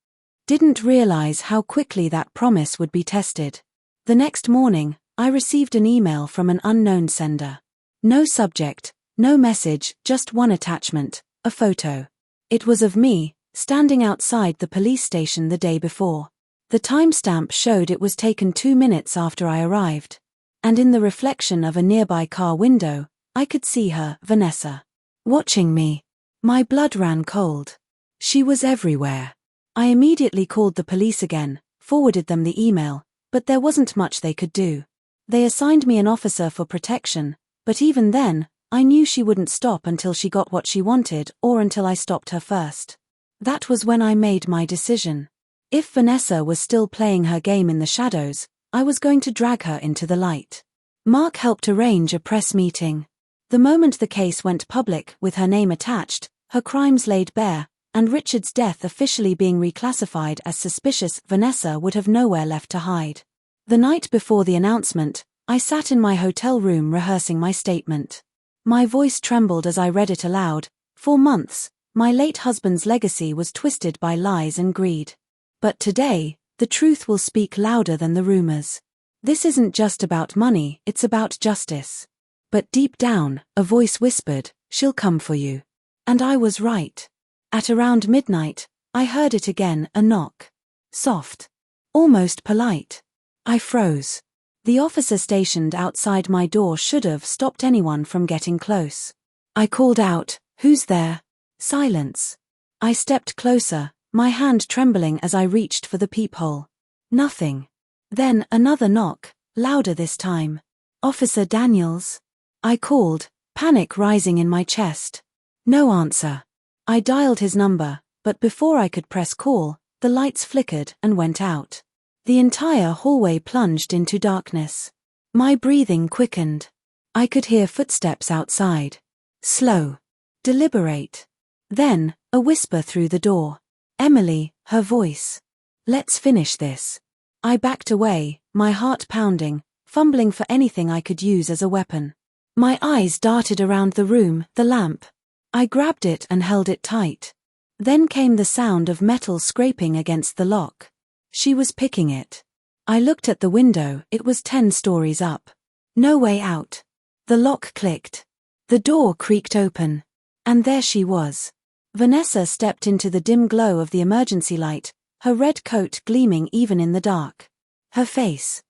didn't realize how quickly that promise would be tested. The next morning, I received an email from an unknown sender. No subject, no message, just one attachment, a photo. It was of me, standing outside the police station the day before. The timestamp showed it was taken 2 minutes after I arrived. And in the reflection of a nearby car window, I could see her, Vanessa, watching me. My blood ran cold. She was everywhere. I immediately called the police again, forwarded them the email, but there wasn't much they could do. They assigned me an officer for protection, but even then, I knew she wouldn't stop until she got what she wanted or until I stopped her first. That was when I made my decision. If Vanessa was still playing her game in the shadows, I was going to drag her into the light. Mark helped arrange a press meeting. The moment the case went public with her name attached, her crimes laid bare, and Richard's death officially being reclassified as suspicious, Vanessa would have nowhere left to hide. The night before the announcement, I sat in my hotel room rehearsing my statement. My voice trembled as I read it aloud. For months, my late husband's legacy was twisted by lies and greed. But today, the truth will speak louder than the rumors. This isn't just about money, it's about justice. But deep down, a voice whispered, "She'll come for you." And I was right. At around midnight, I heard it again, a knock. Soft. Almost polite. I froze. The officer stationed outside my door should have stopped anyone from getting close. I called out, "Who's there?" Silence. I stepped closer, my hand trembling as I reached for the peephole. Nothing. Then another knock, louder this time. "Officer Daniels?" I called, panic rising in my chest. No answer. I dialed his number, but before I could press call, the lights flickered and went out. The entire hallway plunged into darkness. My breathing quickened. I could hear footsteps outside. Slow. Deliberate. Then, a whisper through the door. Emily, her voice. "Let's finish this." I backed away, my heart pounding, fumbling for anything I could use as a weapon. My eyes darted around the room, the lamp. I grabbed it and held it tight. Then came the sound of metal scraping against the lock. She was picking it. I looked at the window, it was 10 stories up. No way out. The lock clicked. The door creaked open. And there she was. Vanessa stepped into the dim glow of the emergency light, her red coat gleaming even in the dark. Her face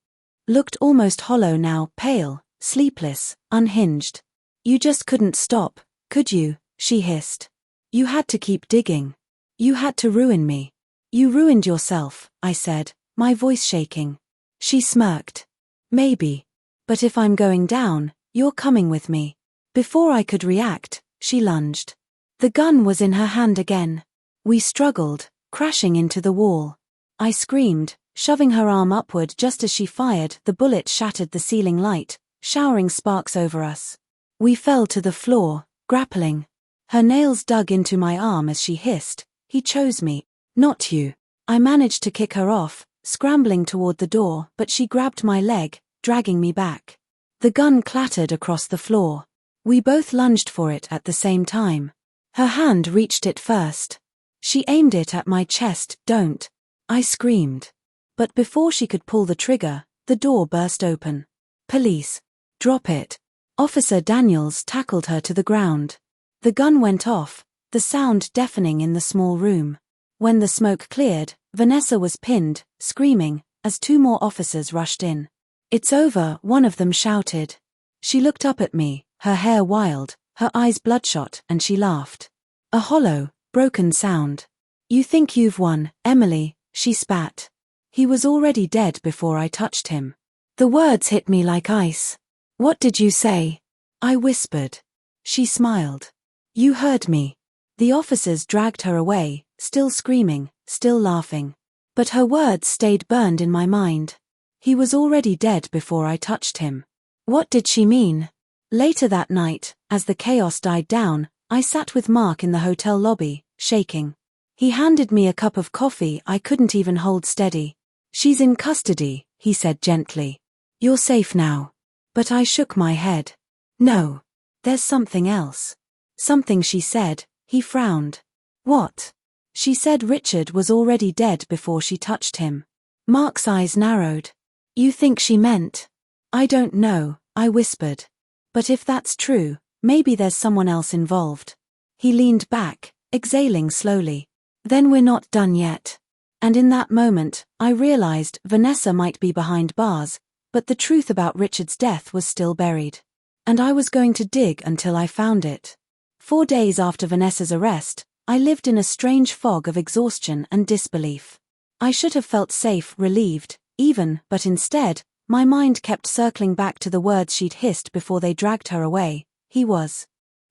looked almost hollow now, pale, sleepless, unhinged. "You just couldn't stop, could you?" she hissed. "You had to keep digging. You had to ruin me." "You ruined yourself," I said, my voice shaking. She smirked. "Maybe. But if I'm going down, you're coming with me." Before I could react, she lunged. The gun was in her hand again. We struggled, crashing into the wall. I screamed, shoving her arm upward just as she fired. The bullet shattered the ceiling light, showering sparks over us. We fell to the floor, grappling. Her nails dug into my arm as she hissed, "He chose me, not you." I managed to kick her off, scrambling toward the door, but she grabbed my leg, dragging me back. The gun clattered across the floor. We both lunged for it at the same time. Her hand reached it first. She aimed it at my chest. "Don't!" I screamed. But before she could pull the trigger, the door burst open. "Police! Drop it!" Officer Daniels tackled her to the ground. The gun went off, the sound deafening in the small room. When the smoke cleared, Vanessa was pinned, screaming, as two more officers rushed in. "It's over," one of them shouted. She looked up at me, her hair wild, her eyes bloodshot, and she laughed. A hollow, broken sound. "You think you've won, Emily," she spat. "He was already dead before I touched him." The words hit me like ice. "What did you say?" I whispered. She smiled. "You heard me." The officers dragged her away, still screaming, still laughing. But her words stayed burned in my mind. He was already dead before I touched him. What did she mean? Later that night, as the chaos died down, I sat with Mark in the hotel lobby, shaking. He handed me a cup of coffee I couldn't even hold steady. "She's in custody," he said gently. "You're safe now." But I shook my head. "No. There's something else." "Something," she said. He frowned. "What?" She said Richard was already dead before she touched him. Mark's eyes narrowed. "You think she meant?" "I don't know," I whispered. "But if that's true, maybe there's someone else involved." He leaned back, exhaling slowly. "Then we're not done yet." And in that moment, I realized Vanessa might be behind bars, but the truth about Richard's death was still buried. And I was going to dig until I found it. 4 days after Vanessa's arrest, I lived in a strange fog of exhaustion and disbelief. I should have felt safe, relieved, even, but instead, my mind kept circling back to the words she'd hissed before they dragged her away. "He was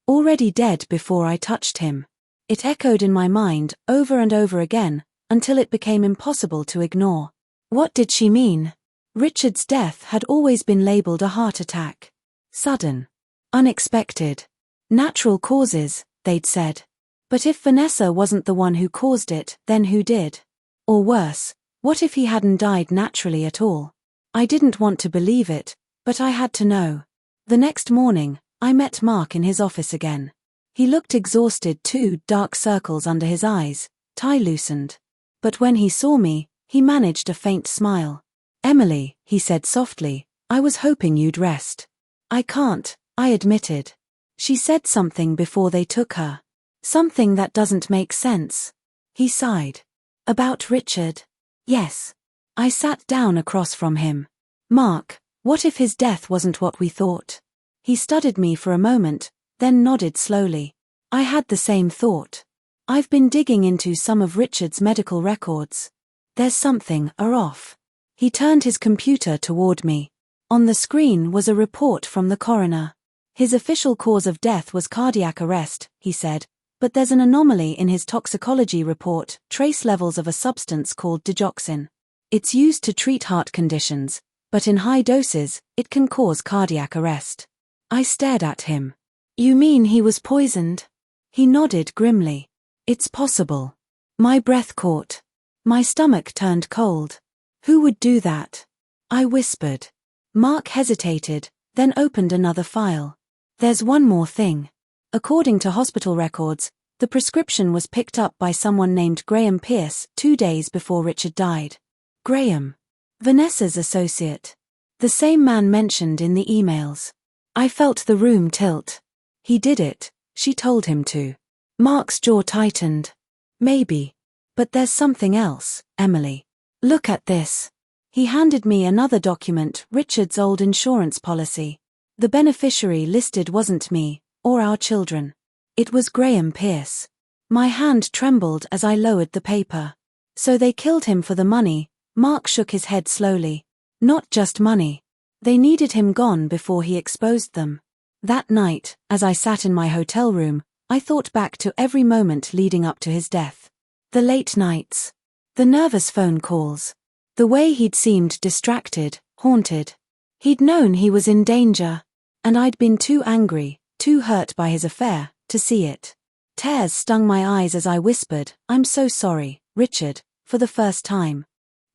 already dead before I touched him." It echoed in my mind, over and over again, until it became impossible to ignore. What did she mean? Richard's death had always been labeled a heart attack. Sudden. Unexpected. Natural causes, they'd said. But if Vanessa wasn't the one who caused it, then who did? Or worse, what if he hadn't died naturally at all? I didn't want to believe it, but I had to know. The next morning, I met Mark in his office again. He looked exhausted too, dark circles under his eyes, tie loosened. But when he saw me, he managed a faint smile. "Emily," he said softly, "I was hoping you'd rest." "I can't," I admitted. "She said something before they took her. Something that doesn't make sense." He sighed. "About Richard?" "Yes." I sat down across from him. "Mark, what if his death wasn't what we thought?" He studied me for a moment, then nodded slowly. "I had the same thought. I've been digging into some of Richard's medical records. There's something off." He turned his computer toward me. On the screen was a report from the coroner. "His official cause of death was cardiac arrest," he said, "but there's an anomaly in his toxicology report, trace levels of a substance called digoxin. It's used to treat heart conditions, but in high doses, it can cause cardiac arrest." I stared at him. "You mean he was poisoned?" He nodded grimly. "It's possible." My breath caught. My stomach turned cold. "Who would do that?" I whispered. Mark hesitated, then opened another file. "There's one more thing. According to hospital records, the prescription was picked up by someone named Graham Pierce 2 days before Richard died." Graham. Vanessa's associate. The same man mentioned in the emails. I felt the room tilt. "He did it," she told him to. Mark's jaw tightened. Maybe. But there's something else, Emily. Look at this. He handed me another document, Richard's old insurance policy. The beneficiary listed wasn't me, or our children. It was Graham Pierce. My hand trembled as I lowered the paper. So they killed him for the money. Mark shook his head slowly. Not just money. They needed him gone before he exposed them. That night, as I sat in my hotel room, I thought back to every moment leading up to his death. The late nights. The nervous phone calls. The way he'd seemed distracted, haunted. He'd known he was in danger. And I'd been too angry, too hurt by his affair, to see it. Tears stung my eyes as I whispered, "I'm so sorry, Richard," for the first time.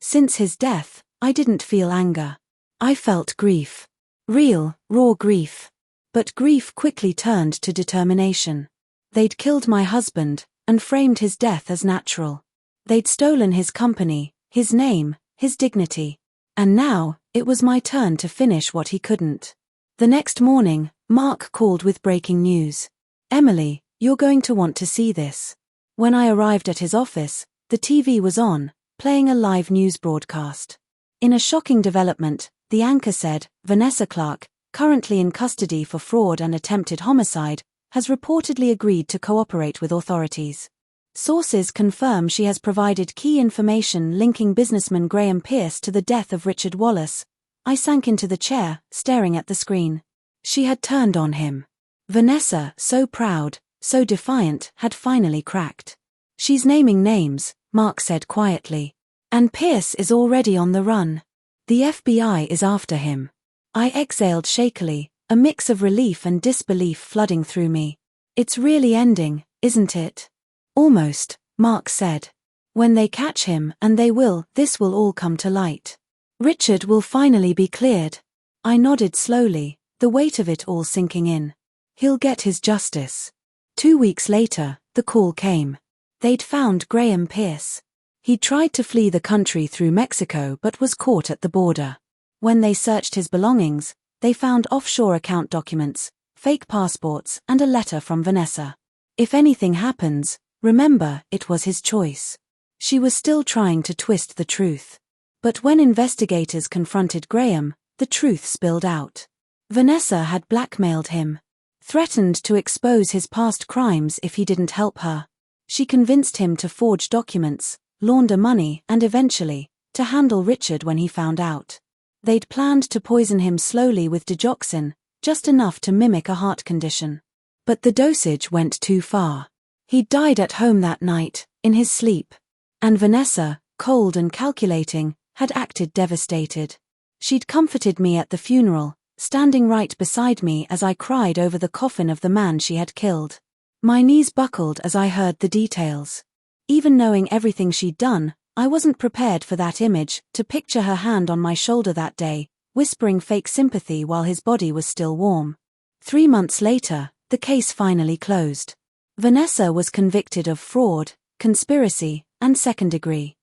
Since his death, I didn't feel anger. I felt grief. Real, raw grief. But grief quickly turned to determination. They'd killed my husband, and framed his death as natural. They'd stolen his company, his name, his dignity. And now, it was my turn to finish what he couldn't. The next morning, Mark called with breaking news. "Emily, you're going to want to see this." When I arrived at his office, the TV was on, playing a live news broadcast. In a shocking development, the anchor said, Vanessa Clark, currently in custody for fraud and attempted homicide, has reportedly agreed to cooperate with authorities. Sources confirm she has provided key information linking businessman Graham Pierce to the death of Richard Wallace. I sank into the chair, staring at the screen. She had turned on him. Vanessa, so proud, so defiant, had finally cracked. "She's naming names," Mark said quietly. "And Pierce is already on the run. The FBI is after him." I exhaled shakily, a mix of relief and disbelief flooding through me. "It's really ending, isn't it?" "Almost," Mark said. "When they catch him, and they will, this will all come to light. Richard will finally be cleared." I nodded slowly, the weight of it all sinking in. He'll get his justice. 2 weeks later, the call came. They'd found Graham Pierce. He'd tried to flee the country through Mexico but was caught at the border. When they searched his belongings, they found offshore account documents, fake passports, and a letter from Vanessa. "If anything happens, remember, it was his choice." She was still trying to twist the truth. But when investigators confronted Graham, the truth spilled out. Vanessa had blackmailed him. Threatened to expose his past crimes if he didn't help her. She convinced him to forge documents, launder money, and eventually, to handle Richard when he found out. They'd planned to poison him slowly with digoxin, just enough to mimic a heart condition. But the dosage went too far. He died at home that night, in his sleep. And Vanessa, cold and calculating, had acted devastated. She'd comforted me at the funeral, standing right beside me as I cried over the coffin of the man she had killed. My knees buckled as I heard the details. Even knowing everything she'd done, I wasn't prepared for that image, to picture her hand on my shoulder that day, whispering fake sympathy while his body was still warm. 3 months later, the case finally closed. Vanessa was convicted of fraud, conspiracy, and second-degree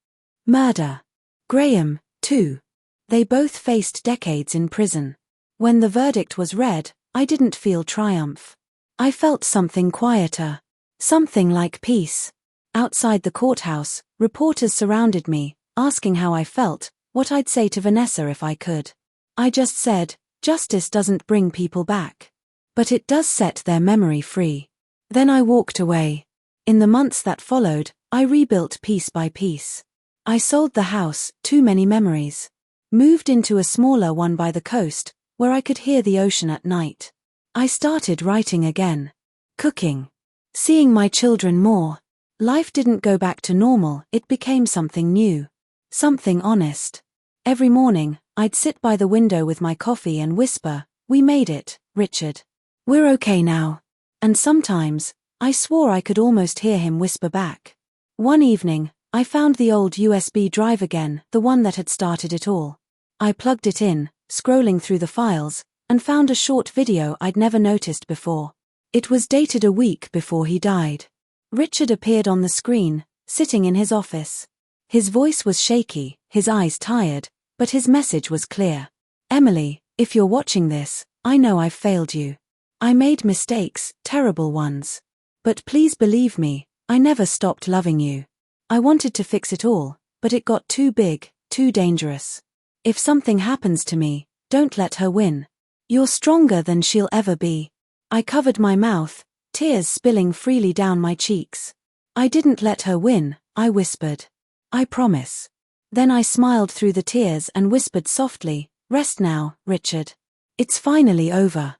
murder. Graham, too. They both faced decades in prison. When the verdict was read, I didn't feel triumph. I felt something quieter. Something like peace. Outside the courthouse, reporters surrounded me, asking how I felt, what I'd say to Vanessa if I could. I just said, justice doesn't bring people back. But it does set their memory free. Then I walked away. In the months that followed, I rebuilt piece by piece. I sold the house, too many memories. Moved into a smaller one by the coast, where I could hear the ocean at night. I started writing again. Cooking. Seeing my children more. Life didn't go back to normal, it became something new. Something honest. Every morning, I'd sit by the window with my coffee and whisper, "We made it, Richard. We're okay now." And sometimes, I swore I could almost hear him whisper back. One evening, I found the old USB drive again, the one that had started it all. I plugged it in, scrolling through the files, and found a short video I'd never noticed before. It was dated a week before he died. Richard appeared on the screen, sitting in his office. His voice was shaky, his eyes tired, but his message was clear. "Emily, if you're watching this, I know I've failed you. I made mistakes, terrible ones. But please believe me, I never stopped loving you. I wanted to fix it all, but it got too big, too dangerous. If something happens to me, don't let her win. You're stronger than she'll ever be. I covered my mouth, tears spilling freely down my cheeks. I didn't let her win, I whispered. I promise. Then I smiled through the tears and whispered softly, rest now, Richard. It's finally over.